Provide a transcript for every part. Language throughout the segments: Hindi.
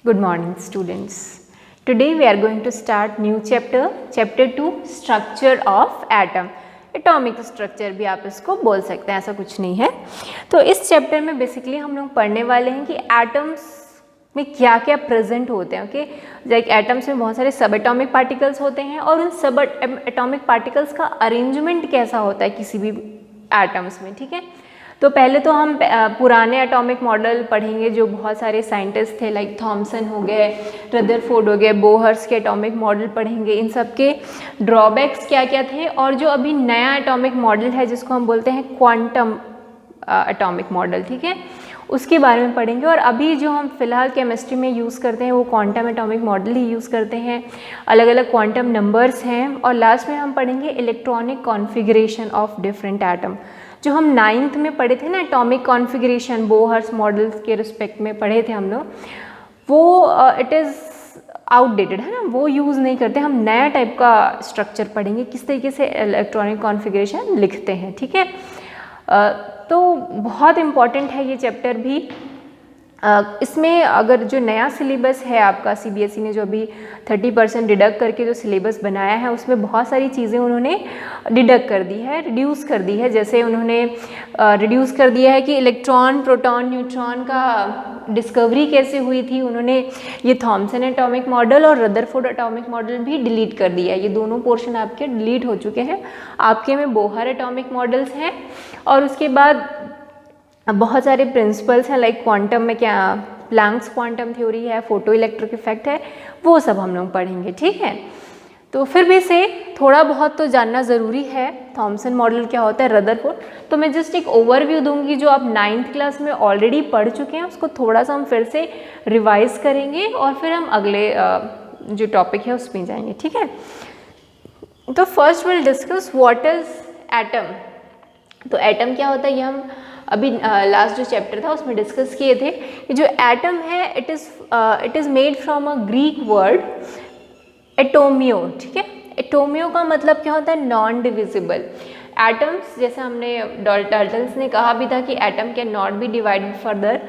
Good morning students. Today we are going to start new chapter 2 structure of atom. Atomic structure भी आप इसको बोल सकते हैं, ऐसा कुछ नहीं है। तो इस चैप्टर में बेसिकली हम लोग पढ़ने वाले हैं कि एटम्स में क्या क्या प्रेजेंट होते हैं। ओके, लाइक एटम्स में बहुत सारे सब एटॉमिक पार्टिकल्स होते हैं और उन सब एटॉमिक पार्टिकल्स का अरेंजमेंट कैसा होता है किसी भी एटम्स में। ठीक है, तो पहले तो हम पुराने एटॉमिक मॉडल पढ़ेंगे जो बहुत सारे साइंटिस्ट थे, लाइक थॉमसन हो गए, रदरफोर्ड हो गए, बोहर्स के एटॉमिक मॉडल पढ़ेंगे, इन सब के ड्रॉबैक्स क्या क्या थे। और जो अभी नया एटॉमिक मॉडल है जिसको हम बोलते हैं क्वांटम एटॉमिक मॉडल, ठीक है, उसके बारे में पढ़ेंगे। और अभी जो हम फिलहाल केमिस्ट्री में यूज़ करते हैं वो क्वांटम एटॉमिक मॉडल ही यूज़ करते हैं, अलग अलग क्वांटम नंबर्स हैं। और लास्ट में हम पढ़ेंगे electronic configuration of different atom, जो हम 9th में पढ़े थे ना, एटॉमिक कॉन्फ़िगरेशन बोहर्स मॉडल्स के रिस्पेक्ट में पढ़े थे हम लोग, वो इट इज़ आउटडेटेड है ना, वो यूज़ नहीं करते। हम नया टाइप का स्ट्रक्चर पढ़ेंगे, किस तरीके से इलेक्ट्रॉनिक कॉन्फ़िगरेशन लिखते हैं। ठीक है, तो बहुत इम्पॉर्टेंट है ये चैप्टर भी। इसमें अगर जो नया सिलेबस है आपका सीबीएसई ने जो अभी 30% डिडक्ट करके जो सिलेबस बनाया है, उसमें बहुत सारी चीज़ें उन्होंने डिडक्ट कर दी है, रिड्यूस कर दी है। जैसे उन्होंने रिड्यूस कर दिया है कि इलेक्ट्रॉन, प्रोटॉन, न्यूट्रॉन का डिस्कवरी कैसे हुई थी। उन्होंने ये थॉमसन एटॉमिक मॉडल और रदरफोर्ड एटॉमिक मॉडल भी डिलीट कर दिया है। ये दोनों पोर्शन आपके डिलीट हो चुके हैं। आपके में बोहर एटॉमिक मॉडल्स हैं और उसके बाद बहुत सारे प्रिंसिपल्स हैं, लाइक क्वांटम में क्या प्लैंक्स क्वांटम थ्योरी है, फोटो इलेक्ट्रिक इफेक्ट है, वो सब हम लोग पढ़ेंगे। ठीक है, तो फिर भी से थोड़ा बहुत तो जानना ज़रूरी है थॉमसन मॉडल क्या होता है, रदरफोर्ड। तो मैं जस्ट एक ओवरव्यू दूंगी जो आप 9th क्लास में ऑलरेडी पढ़ चुके हैं, उसको थोड़ा सा हम फिर से रिवाइज करेंगे और फिर हम अगले जो टॉपिक है उसमें जाएंगे। ठीक है, तो first will discuss what is atom. तो एटम क्या होता है ये हम अभी लास्ट जो चैप्टर था उसमें डिस्कस किए थे। कि जो एटम है it is made from a Greek word एटोमियो। ठीक है, एटोमियो का मतलब क्या होता है, नॉन डिविजिबल। एटम्स, जैसे हमने डाल्टन्स ने कहा भी था कि atom can not B divided further,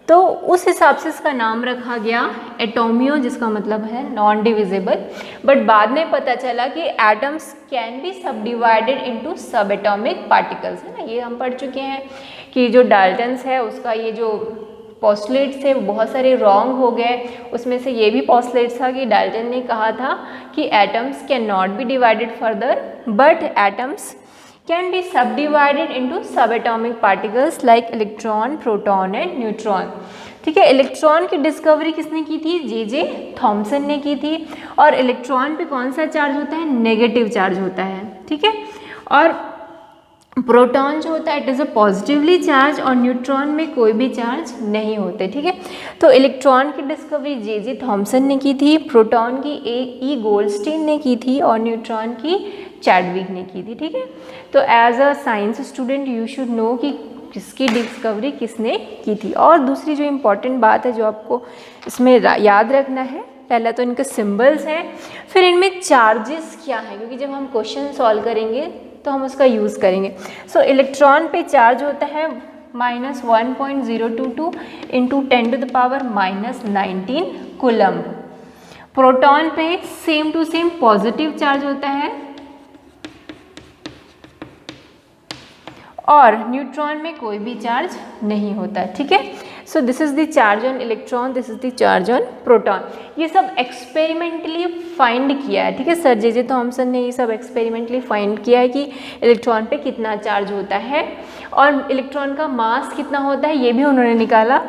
तो उस हिसाब से इसका नाम रखा गया एटोमियो, जिसका मतलब है नॉन डिविजिबल। बट बाद में पता चला कि एटम्स कैन बी सब डिवाइडेड इनटू सब एटॉमिक पार्टिकल्स, है ना, ये हम पढ़ चुके हैं कि जो डाल्टन्स है उसका ये जो पोस्टुलेट्स थे बहुत सारे रॉन्ग हो गए। उसमें से ये भी पोस्टुलेट्स था कि डाल्टन ने कहा था कि atoms can not B divided further but atoms can be subdivided into subatomic particles like electron, proton and neutron। ठीक है, इलेक्ट्रॉन की डिस्कवरी किसने की थी, जे थॉमसन ने की थी। और इलेक्ट्रॉन पे कौन सा चार्ज होता है, नेगेटिव चार्ज होता है। ठीक है, और प्रोटॉन जो होता है it is a positively charge और न्यूट्रॉन में कोई भी चार्ज नहीं होते। ठीक है, तो इलेक्ट्रॉन की डिस्कवरी जे थॉमसन ने की थी, प्रोटॉन की ई गोल्डस्टीन ने की थी और न्यूट्रॉन की चैडविक ने की थी। ठीक है, तो as a science student you should know कि किसकी डिस्कवरी किसने की थी। और दूसरी जो इम्पॉर्टेंट बात है जो आपको इसमें याद रखना है, पहला तो इनके सिंबल्स हैं, फिर इनमें चार्जेस क्या हैं, क्योंकि जब हम क्वेश्चन सॉल्व करेंगे तो हम उसका यूज़ करेंगे। सो इलेक्ट्रॉन पे चार्ज होता है -1.022 इंटू 10⁻⁻19 कूलम्ब। प्रोटॉन पे same to same positive charge होता है और न्यूट्रॉन में कोई भी चार्ज नहीं होता। ठीक है, so this is the charge on electron, this is the charge on proton. ये सब एक्सपेरिमेंटली फाइंड किया है। ठीक है, सर जे थॉमसन ने ये सब एक्सपेरिमेंटली फाइंड किया है कि इलेक्ट्रॉन पे कितना चार्ज होता है और इलेक्ट्रॉन का मास कितना होता है, ये भी उन्होंने निकाला।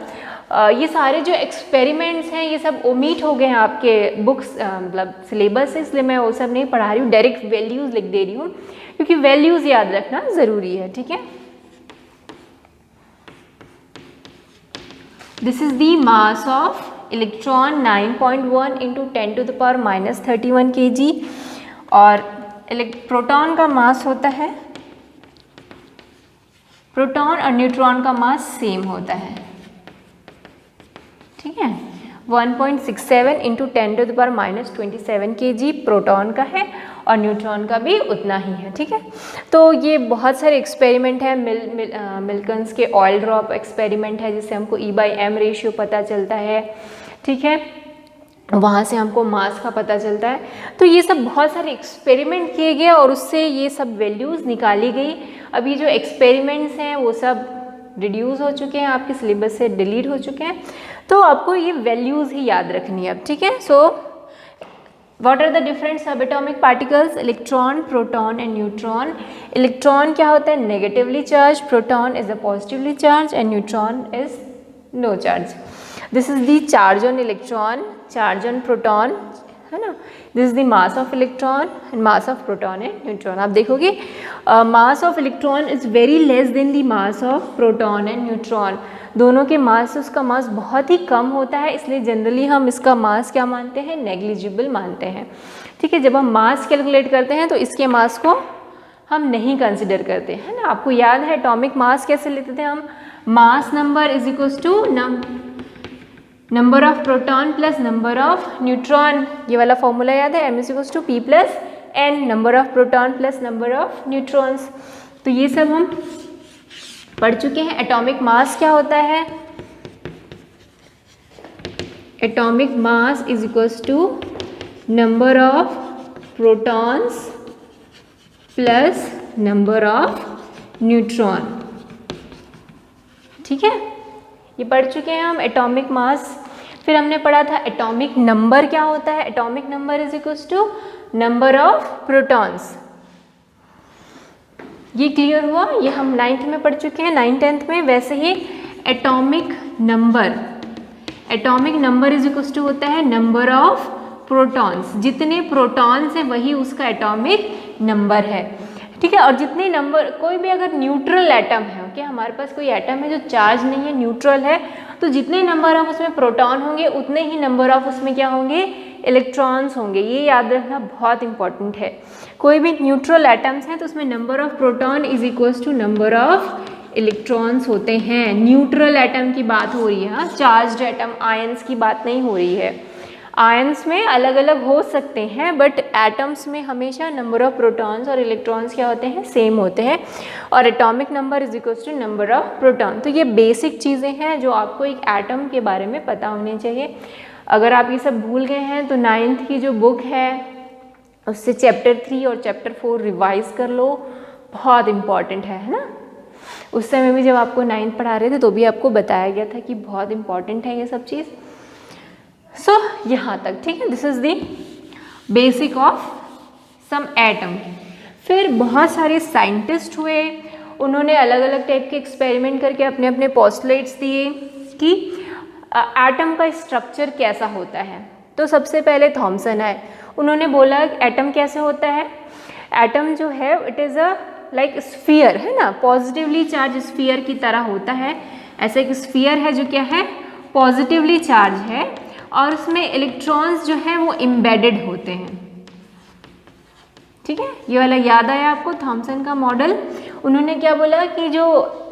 ये सारे जो एक्सपेरिमेंट्स हैं ये सब ओमिट हो गए हैं आपके बुक्स मतलब सिलेबस से, इसलिए मैं वो सब नहीं पढ़ा रही हूँ, डायरेक्ट वैल्यूज़ लिख दे रही हूँ क्योंकि वैल्यूज़ याद रखना ज़रूरी है। ठीक है, this is the mass of electron 9.1 into 10⁻31 kg और प्रोटॉन का मास होता है, प्रोटॉन और न्यूट्रॉन का मास सेम होता है। ठीक है, 1.67 इंटू 10⁻27 kg प्रोटॉन का है और न्यूट्रॉन का भी उतना ही है। ठीक है, तो ये बहुत सारे एक्सपेरिमेंट हैं। मिल्कन्स के ऑयल ड्रॉप एक्सपेरिमेंट है जिससे हमको E/m रेशियो पता चलता है। ठीक है, वहाँ से हमको मास का पता चलता है। तो ये सब बहुत सारे एक्सपेरिमेंट किए गए और उससे ये सब वैल्यूज़ निकाली गई। अभी जो एक्सपेरिमेंट्स हैं वो सब रिड्यूस हो चुके हैं, आपके सिलेबस से डिलीट हो चुके हैं, तो आपको ये वैल्यूज़ ही याद रखनी है अब, ठीक है। So what are the different sub atomic particles? Electron, proton and neutron. Electron क्या होता है? Negatively charge, proton is a positively charge and neutron is no charge. This is the charge on electron, charge on proton, है ना। This is the mass of electron and mass of proton and neutron. आप देखोगे mass of electron is very less than the mass of proton and neutron. दोनों के मास से उसका मास बहुत ही कम होता है, इसलिए जनरली हम इसका मास क्या मानते हैं? नेग्लिजिबल मानते हैं, ठीक है। जब हम मास कैलकुलेट करते हैं तो इसके मास को हम नहीं कंसिडर करते, है ना। आपको याद है एटॉमिक मास कैसे लेते थे हम? Mass number is equals to number of proton plus number of neutron. ये वाला फॉर्मूला याद है? m is equals to p plus n, number of proton plus number of neutrons. तो ये सब हम पढ़ चुके हैं। एटॉमिक मास क्या होता है? Atomic mass is equals to number of protons plus number of neutron, ठीक है। ये पढ़ चुके हैं हम एटॉमिक मास। फिर हमने पढ़ा था एटॉमिक नंबर क्या होता है? Atomic number is equals to number of protons. ये क्लियर हुआ? ये हम 9th में पढ़ चुके हैं, 9th 10th में। वैसे ही atomic number is equals to होता है नंबर ऑफ प्रोटॉन्स। जितने प्रोटॉन्स है वही उसका एटॉमिक नंबर है, ठीक है। और जितने नंबर, कोई भी अगर न्यूट्रल एटम है, ओके, हमारे पास कोई एटम है जो चार्ज नहीं है, न्यूट्रल है, तो जितने नंबर ऑफ उसमें प्रोटॉन होंगे उतने ही नंबर ऑफ उसमें क्या होंगे? इलेक्ट्रॉन्स होंगे। ये याद रखना बहुत इंपॉर्टेंट है। कोई भी न्यूट्रल एटम्स हैं तो उसमें number of proton is equals to number of electrons होते हैं। न्यूट्रल एटम की बात हो रही है, हाँ, चार्ज्ड एटम, आयंस की बात नहीं हो रही है। आयंस में अलग अलग हो सकते हैं, बट एटम्स में हमेशा नंबर ऑफ प्रोटॉन्स और इलेक्ट्रॉन्स क्या होते हैं? सेम होते हैं। और atomic number is equals to number of proton. तो ये बेसिक चीज़ें हैं जो आपको एक एटम के बारे में पता होनी चाहिए। अगर आप ये सब भूल गए हैं तो 9th की जो बुक है उससे चैप्टर 3 और चैप्टर 4 रिवाइज कर लो, बहुत इंपॉर्टेंट है ना। उस समय भी जब आपको 9th पढ़ा रहे थे तो भी आपको बताया गया था कि बहुत इंपॉर्टेंट है ये सब चीज़। सो यहाँ तक, ठीक है। This is the basic of some atom. फिर बहुत सारे साइंटिस्ट हुए, उन्होंने अलग अलग टाइप के एक्सपेरिमेंट करके अपने अपने पोस्टुलेट्स दिए कि एटम का स्ट्रक्चर कैसा होता है। तो सबसे पहले थॉमसन आए, उन्होंने बोला एटम कैसे होता है? एटम जो है it is a like sphere, है ना, पॉजिटिवली चार्ज स्फीयर की तरह होता है। ऐसा एक स्फीयर है जो क्या है? पॉजिटिवली चार्ज है और उसमें इलेक्ट्रॉन्स जो है वो एम्बेडेड होते हैं, ठीक है। ये वाला याद आया आपको थॉमसन का मॉडल? उन्होंने क्या बोला कि जो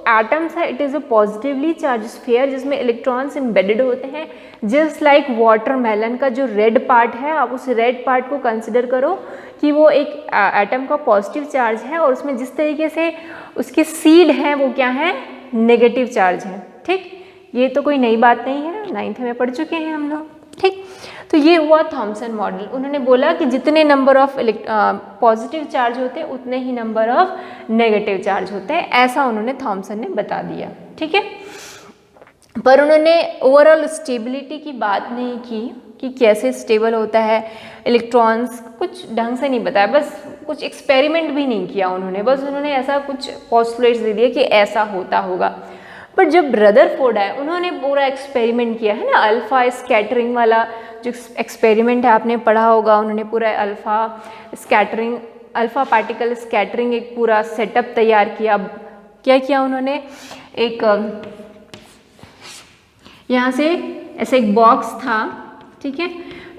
एटम्स है it is a positively charge sphere जिसमें इलेक्ट्रॉन्स एम्बेडेड होते हैं। जस्ट लाइक वाटरमेलन का जो रेड पार्ट है, आप उस रेड पार्ट को कंसिडर करो कि वो एक एटम का पॉजिटिव चार्ज है और उसमें जिस तरीके से उसके सीड हैं वो क्या है? नेगेटिव चार्ज है, ठीक। ये तो कोई नई बात नहीं है, 9th में पढ़ चुके हैं हम लोग, ठीक। तो ये हुआ थॉमसन मॉडल। उन्होंने बोला कि जितने नंबर ऑफ पॉजिटिव चार्ज होते हैं उतने ही नंबर ऑफ नेगेटिव चार्ज होते हैं, ऐसा उन्होंने थॉमसन ने बता दिया, ठीक है। पर उन्होंने ओवरऑल स्टेबिलिटी की बात नहीं की कि कैसे स्टेबल होता है इलेक्ट्रॉन्स, कुछ ढंग से नहीं बताया, बस कुछ एक्सपेरिमेंट भी नहीं किया उन्होंने, बस उन्होंने ऐसा कुछ पोस्टुलेट्स दे दिए कि ऐसा होता होगा। पर जब रदरफोर्ड आए उन्होंने पूरा एक्सपेरिमेंट किया, है ना, अल्फ़ा स्कैटरिंग वाला जो एक्सपेरिमेंट है आपने पढ़ा होगा। उन्होंने पूरा अल्फ़ा पार्टिकल स्कैटरिंग एक पूरा सेटअप तैयार किया। क्या किया उन्होंने? एक यहाँ से ऐसे एक बॉक्स था, ठीक है,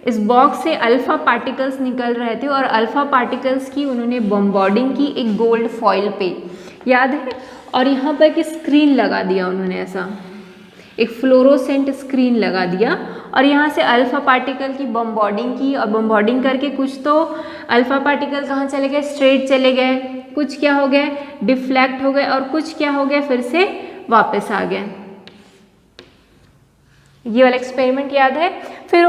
इस बॉक्स से अल्फ़ा पार्टिकल्स निकल रहे थे और अल्फ़ा पार्टिकल्स की उन्होंने बॉम्बार्डिंग की एक गोल्ड फॉइल पे, याद है। और यहाँ पर कि स्क्रीन लगा दिया उन्होंने, ऐसा एक फ्लोरोसेंट स्क्रीन लगा दिया और यहाँ से अल्फ़ा पार्टिकल की बॉम्बार्डिंग की और बॉम्बार्डिंग करके कुछ तो अल्फ़ा पार्टिकल कहाँ चले गए? स्ट्रेट चले गए, कुछ क्या हो गए? डिफ्लेक्ट हो गए और कुछ क्या हो गए? फिर से वापस आ गए, ये वाला एक्सपेरिमेंट याद है। फिर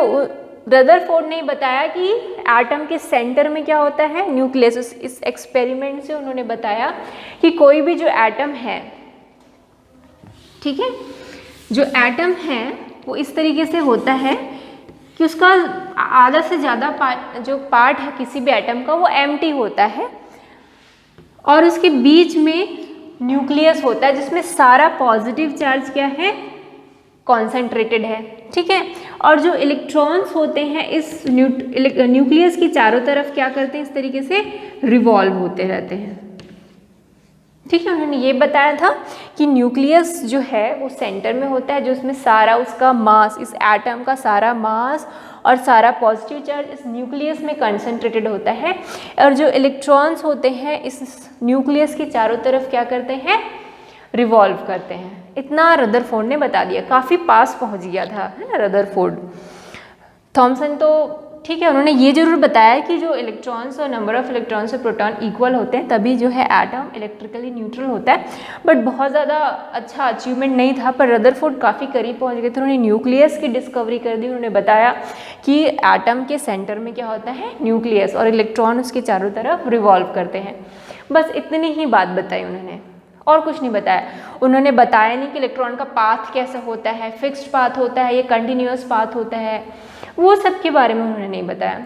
रदरफोर्ड ने बताया कि एटम के सेंटर में क्या होता है, न्यूक्लियस। इस एक्सपेरिमेंट से उन्होंने बताया कि कोई भी जो एटम है, ठीक है, जो एटम है वो इस तरीके से होता है कि उसका आधा से ज़्यादा पार्ट है किसी भी एटम का वो एम्प्टी होता है और उसके बीच में न्यूक्लियस होता है जिसमें सारा पॉजिटिव चार्ज क्या है, कॉन्सेंट्रेटेड है, ठीक है। और जो इलेक्ट्रॉन्स होते हैं इस न्यूक्लियस की चारों तरफ क्या करते हैं, इस तरीके से रिवॉल्व होते रहते हैं, ठीक है। उन्होंने ये बताया था कि न्यूक्लियस जो है वो सेंटर में होता है, जो उसमें सारा उसका मास, इस एटम का सारा मास और सारा पॉजिटिव चार्ज इस न्यूक्लियस में कंसंट्रेटेड होता है। और जो इलेक्ट्रॉन्स होते हैं इस न्यूक्लियस के चारों तरफ क्या करते हैं, रिवॉल्व करते हैं। इतना रदरफोर्ड ने बता दिया, काफ़ी पास पहुंच गया था, है ना रदरफोर्ड। थॉमसन तो ठीक है, उन्होंने ये जरूर बताया कि जो इलेक्ट्रॉन्स और नंबर ऑफ इलेक्ट्रॉन्स और प्रोटॉन इक्वल होते हैं तभी जो है एटम इलेक्ट्रिकली न्यूट्रल होता है, बट बहुत ज़्यादा अच्छा अचीवमेंट नहीं था। पर रदरफोर्ड काफ़ी करीब पहुंच गए थे, उन्होंने न्यूक्लियस की डिस्कवरी कर दी। उन्होंने बताया कि एटम के सेंटर में क्या होता है, न्यूक्लियस, और इलेक्ट्रॉन उसके चारों तरफ रिवॉल्व करते हैं। बस इतनी ही बात बताई उन्होंने, और कुछ नहीं बताया। उन्होंने बताया नहीं कि इलेक्ट्रॉन का पाथ कैसे होता है, फिक्स्ड पाथ होता है या कंटिन्यूअस पाथ होता है, वो सब के बारे में उन्होंने नहीं बताया।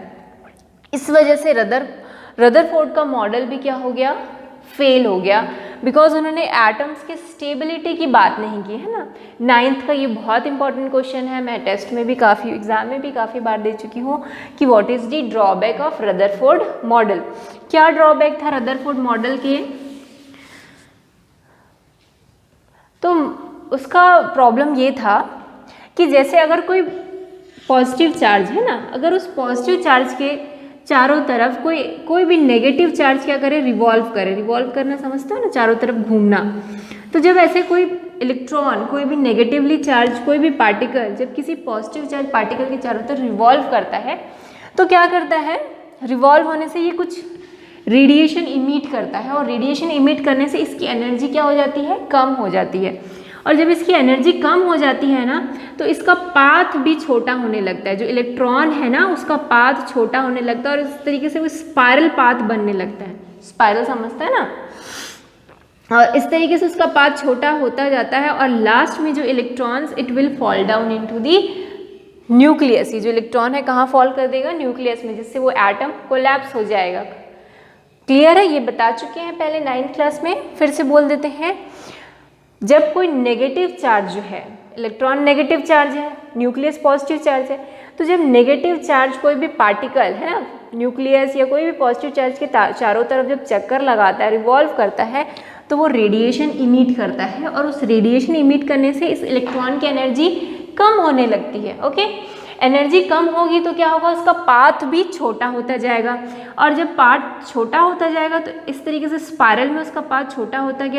इस वजह से रदरफोर्ड का मॉडल भी क्या हो गया, फेल हो गया, बिकॉज उन्होंने एटम्स के स्टेबिलिटी की बात नहीं की, है ना। 9th का ये बहुत इंपॉर्टेंट क्वेश्चन है, मैं टेस्ट में भी काफ़ी, एग्जाम में भी काफ़ी बार दे चुकी हूँ कि what is the drawback of Rutherford model. क्या ड्रॉबैक था रदरफोर्ड मॉडल के, तो उसका प्रॉब्लम ये था कि जैसे अगर कोई पॉजिटिव चार्ज है ना, अगर उस पॉजिटिव चार्ज के चारों तरफ कोई भी नेगेटिव चार्ज क्या करे, रिवॉल्व करे। रिवॉल्व करना समझते हो ना, चारों तरफ घूमना। तो जब ऐसे कोई इलेक्ट्रॉन, कोई भी नेगेटिवली चार्ज, कोई भी पार्टिकल जब किसी पॉजिटिव चार्ज पार्टिकल के चारों तरफ रिवॉल्व करता है तो क्या करता है, रिवॉल्व होने से ये कुछ रेडिएशन इमिट करता है, और रेडिएशन इमिट करने से इसकी एनर्जी क्या हो जाती है, कम हो जाती है। और जब इसकी एनर्जी कम हो जाती है ना तो इसका पाथ भी छोटा होने लगता है, जो इलेक्ट्रॉन है ना उसका पाथ छोटा होने लगता है और इस तरीके से वो स्पाइरल पाथ बनने लगता है। स्पाइरल समझता है ना, और इस तरीके से उसका पाथ छोटा होता जाता है और लास्ट में जो electrons it will fall down into the nucleus. ये जो इलेक्ट्रॉन है कहाँ फॉल कर देगा, न्यूक्लियस में, जिससे वो एटम कोलैप्स हो जाएगा। क्लियर है, ये बता चुके हैं पहले 9th क्लास में, फिर से बोल देते हैं। जब कोई नेगेटिव चार्ज जो है, इलेक्ट्रॉन नेगेटिव चार्ज है, न्यूक्लियस पॉजिटिव चार्ज है, तो जब नेगेटिव चार्ज कोई भी पार्टिकल है ना, न्यूक्लियस या कोई भी पॉजिटिव चार्ज के चारों तरफ जब चक्कर लगाता है, रिवॉल्व करता है, तो वो रेडिएशन इमिट करता है और उस रेडिएशन इमिट करने से इस इलेक्ट्रॉन की एनर्जी कम होने लगती है। ओके, एनर्जी कम होगी तो क्या होगा, उसका पाथ भी छोटा होता जाएगा, और जब पाथ छोटा होता जाएगा तो इस तरीके से स्पाइरल में उसका पाथ छोटा होता हो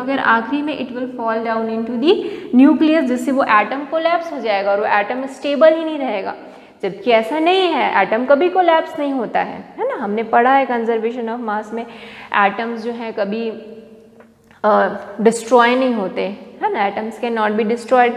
गया, आखिरी में it will fall down into the nucleus, जिससे वो एटम कोलैप्स हो जाएगा और वो एटम स्टेबल ही नहीं रहेगा। जबकि ऐसा नहीं है, एटम कभी कोलैप्स नहीं होता है ना। हमने पढ़ा है कंजर्वेशन ऑफ मास में, एटम्स जो है कभी डिस्ट्रॉय नहीं होते, है ना, atoms can not be destroyed.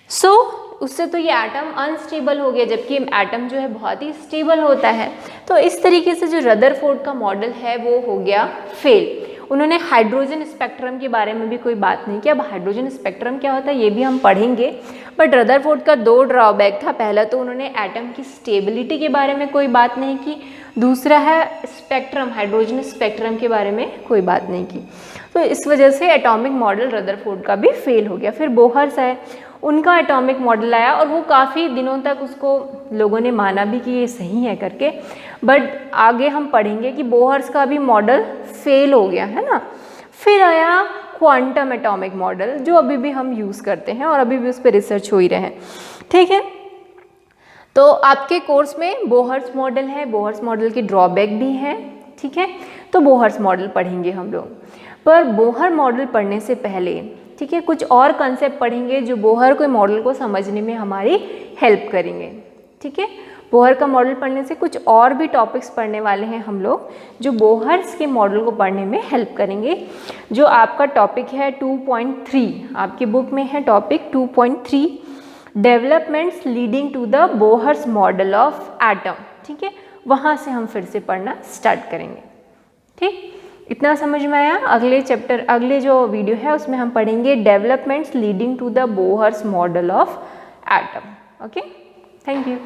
So उससे तो ये एटम अनस्टेबल हो गया, जबकि एटम जो है बहुत ही स्टेबल होता है। तो इस तरीके से जो रदरफोर्ड का मॉडल है वो हो गया फेल। उन्होंने हाइड्रोजन स्पेक्ट्रम के बारे में भी कोई बात नहीं की। अब हाइड्रोजन स्पेक्ट्रम क्या होता है ये भी हम पढ़ेंगे, बट रदरफोर्ड का 2 ड्रॉबैक था। पहला तो उन्होंने एटम की स्टेबिलिटी के बारे में कोई बात नहीं की, दूसरा है स्पेक्ट्रम, हाइड्रोजन स्पेक्ट्रम के बारे में कोई बात नहीं की। तो इस वजह से एटॉमिक मॉडल रदरफोर्ड का भी फेल हो गया। फिर बोहर्स आए, उनका एटॉमिक मॉडल आया और वो काफ़ी दिनों तक उसको लोगों ने माना भी कि ये सही है करके, बट आगे हम पढ़ेंगे कि बोहर्स का भी मॉडल फेल हो गया, है ना। फिर आया क्वांटम एटॉमिक मॉडल, जो अभी भी हम यूज़ करते हैं और अभी भी उस पर रिसर्च हो ही रहे हैं, ठीक है। तो आपके कोर्स में बोहर्स मॉडल है, बोहर्स मॉडल की ड्रॉबैक भी है, ठीक है। तो बोहर्स मॉडल पढ़ेंगे हम लोग, पर बोहर मॉडल पढ़ने से पहले, ठीक है, कुछ और कंसेप्ट पढ़ेंगे जो बोहर के मॉडल को समझने में हमारी हेल्प करेंगे, ठीक है। बोहर का मॉडल पढ़ने से कुछ और भी टॉपिक्स पढ़ने वाले हैं हम लोग, जो बोहर्स के मॉडल को पढ़ने में हेल्प करेंगे। जो आपका टॉपिक है 2.3, आपकी बुक में है topic 2.3, developments leading to the Bohr's model of atom, ठीक है, वहाँ से हम फिर से पढ़ना स्टार्ट करेंगे। ठीक, इतना समझ में आया। अगले चैप्टर, अगले जो वीडियो है उसमें हम पढ़ेंगे developments leading to the Bohr's model of atom. Okay, thank you.